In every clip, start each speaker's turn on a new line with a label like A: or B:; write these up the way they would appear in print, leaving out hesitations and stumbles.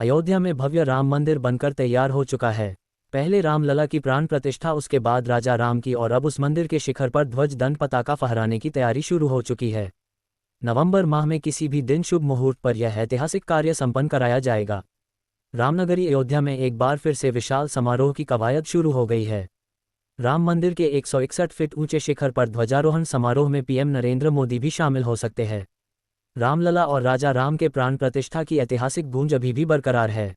A: अयोध्या में भव्य राम मंदिर बनकर तैयार हो चुका है। पहले रामलला की प्राण प्रतिष्ठा, उसके बाद राजा राम की, और अब उस मंदिर के शिखर पर ध्वज दंड पताका फहराने की तैयारी शुरू हो चुकी है। नवंबर माह में किसी भी दिन शुभ मुहूर्त पर यह ऐतिहासिक कार्य संपन्न कराया जाएगा। रामनगरी अयोध्या में एक बार फिर से विशाल समारोह की कवायद शुरू हो गई है। राम मंदिर के 161 फीट ऊंचे शिखर पर ध्वजारोहण समारोह में पीएम नरेंद्र मोदी भी शामिल हो सकते हैं। रामलला और राजा राम के प्राण प्रतिष्ठा की ऐतिहासिक गूंज अभी भी बरकरार है।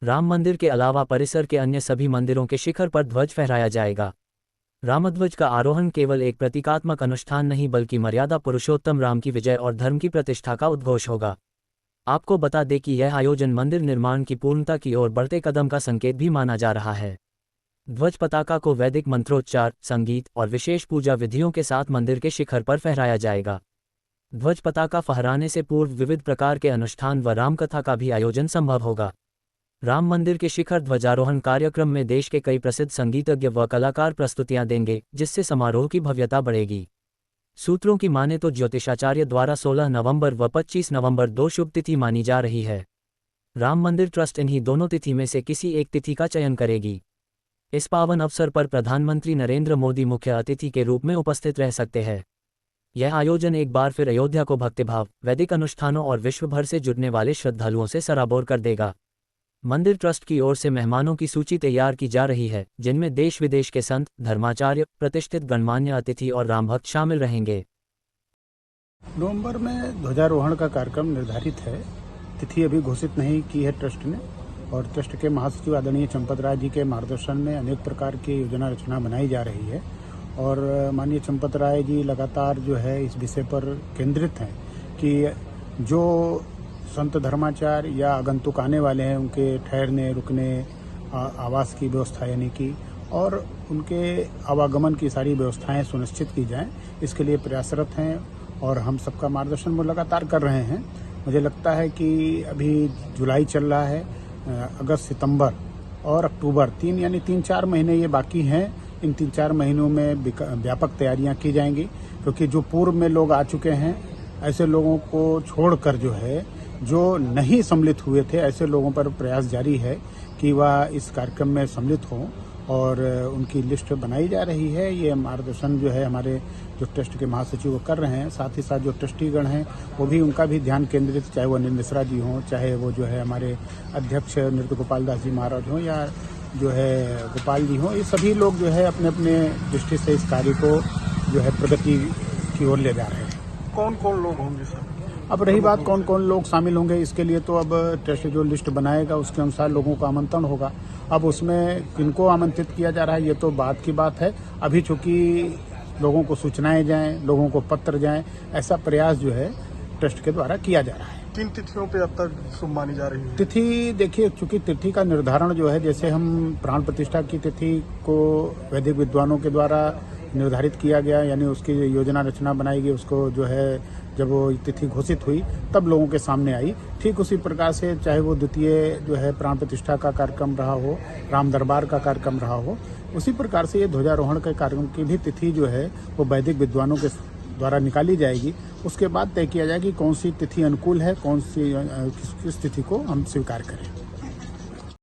A: राम मंदिर के अलावा परिसर के अन्य सभी मंदिरों के शिखर पर ध्वज फहराया जाएगा। रामध्वज का आरोहण केवल एक प्रतीकात्मक अनुष्ठान नहीं, बल्कि मर्यादा पुरुषोत्तम राम की विजय और धर्म की प्रतिष्ठा का उद्घोष होगा। आपको बता दें कि यह आयोजन मंदिर निर्माण की पूर्णता की ओर बढ़ते कदम का संकेत भी माना जा रहा है। ध्वज पताका को वैदिक मंत्रोच्चार, संगीत और विशेष पूजा विधियों के साथ मंदिर के शिखर पर फहराया जाएगा। ध्वज पताका फहराने से पूर्व विविध प्रकार के अनुष्ठान व रामकथा का भी आयोजन संभव होगा। राम मंदिर के शिखर ध्वजारोहण कार्यक्रम में देश के कई प्रसिद्ध संगीतज्ञ व कलाकार प्रस्तुतियां देंगे, जिससे समारोह की भव्यता बढ़ेगी। सूत्रों की माने तो ज्योतिषाचार्य द्वारा 16 नवंबर व 25 नवंबर 2 शुभ तिथि मानी जा रही है। राम मंदिर ट्रस्ट इन्हीं दोनों तिथि में से किसी एक तिथि का चयन करेगी। इस पावन अवसर पर प्रधानमंत्री नरेंद्र मोदी मुख्य अतिथि के रूप में उपस्थित रह सकते हैं। यह आयोजन एक बार फिर अयोध्या को भक्तिभाव, वैदिक अनुष्ठानों और विश्व भर से जुड़ने वाले श्रद्धालुओं से सराबोर कर देगा। मंदिर ट्रस्ट की ओर से मेहमानों की सूची तैयार की जा रही है, जिनमें देश विदेश के संत, धर्माचार्य, प्रतिष्ठित गणमान्य अतिथि और रामभक्त शामिल रहेंगे।
B: नवंबर में ध्वजारोहण का कार्यक्रम निर्धारित है। तिथि अभी घोषित नहीं की है ट्रस्ट ने, और ट्रस्ट के महासचिव आदरणीय चंपत राय जी के मार्गदर्शन में अनेक प्रकार की योजना रचना बनाई जा रही है। और माननीय चंपत राय जी लगातार जो है इस विषय पर केंद्रित हैं कि जो संत धर्माचार या आगंतुक आने वाले हैं उनके ठहरने, रुकने, आवास की व्यवस्था यानी कि, और उनके आवागमन की सारी व्यवस्थाएं सुनिश्चित की जाएं, इसके लिए प्रयासरत हैं और हम सबका मार्गदर्शन वो लगातार कर रहे हैं। मुझे लगता है कि अभी जुलाई चल रहा है, अगस्त, सितंबर और अक्टूबर, 3-4 महीने ये बाकी हैं। इन 3-4 महीनों में व्यापक तैयारियां की जाएंगी, क्योंकि जो पूर्व में लोग आ चुके हैं, ऐसे लोगों को छोड़कर जो है, जो नहीं सम्मिलित हुए थे, ऐसे लोगों पर प्रयास जारी है कि वह इस कार्यक्रम में सम्मिलित हों, और उनकी लिस्ट बनाई जा रही है। ये मार्गदर्शन जो है हमारे जो ट्रस्ट के महासचिव वो कर रहे हैं। साथ ही साथ जो ट्रस्टीगण हैं वो भी, उनका भी ध्यान केंद्रित, चाहे वो अनिल मिश्रा जी हों, चाहे वो जो है हमारे अध्यक्ष नृत्य गोपाल दास जी महाराज हों, या जो है गोपाल जी हों, ये सभी लोग जो है अपने अपने दृष्टि से इस कार्य को जो है प्रगति की ओर ले जा रहे हैं।
C: कौन कौन लोग होंगे सर?
B: अब रही बात कौन कौन लोग शामिल होंगे, इसके लिए तो अब ट्रस्ट जो लिस्ट बनाएगा उसके अनुसार लोगों को आमंत्रण होगा। अब उसमें किनको आमंत्रित किया जा रहा है ये तो बाद की बात है। अभी चूंकि लोगों को सूचनाएं जाएं, लोगों को पत्र जाएं, ऐसा प्रयास जो है ट्रस्ट के द्वारा किया जा रहा है।
C: 3 तिथियों पे अब तक शुभ मानी जा रही है।
B: तिथि देखिए, चूंकि तिथि का निर्धारण जो है, जैसे हम प्राण प्रतिष्ठा की तिथि को वैदिक विद्वानों के द्वारा निर्धारित किया गया, यानी उसकी योजना रचना बनाई गई, उसको जो है जब वो तिथि घोषित हुई तब लोगों के सामने आई। ठीक उसी प्रकार से चाहे वो द्वितीय जो है प्राण प्रतिष्ठा का कार्यक्रम रहा हो, राम दरबार का कार्यक्रम रहा हो, उसी प्रकार से ये ध्वजारोहण के कार्यक्रम की भी तिथि जो है वो वैदिक विद्वानों के द्वारा निकाली जाएगी। उसके बाद तय किया जाएगा कि कौन सी तिथि अनुकूल है, कौन सी किस तिथि को हम स्वीकार करें।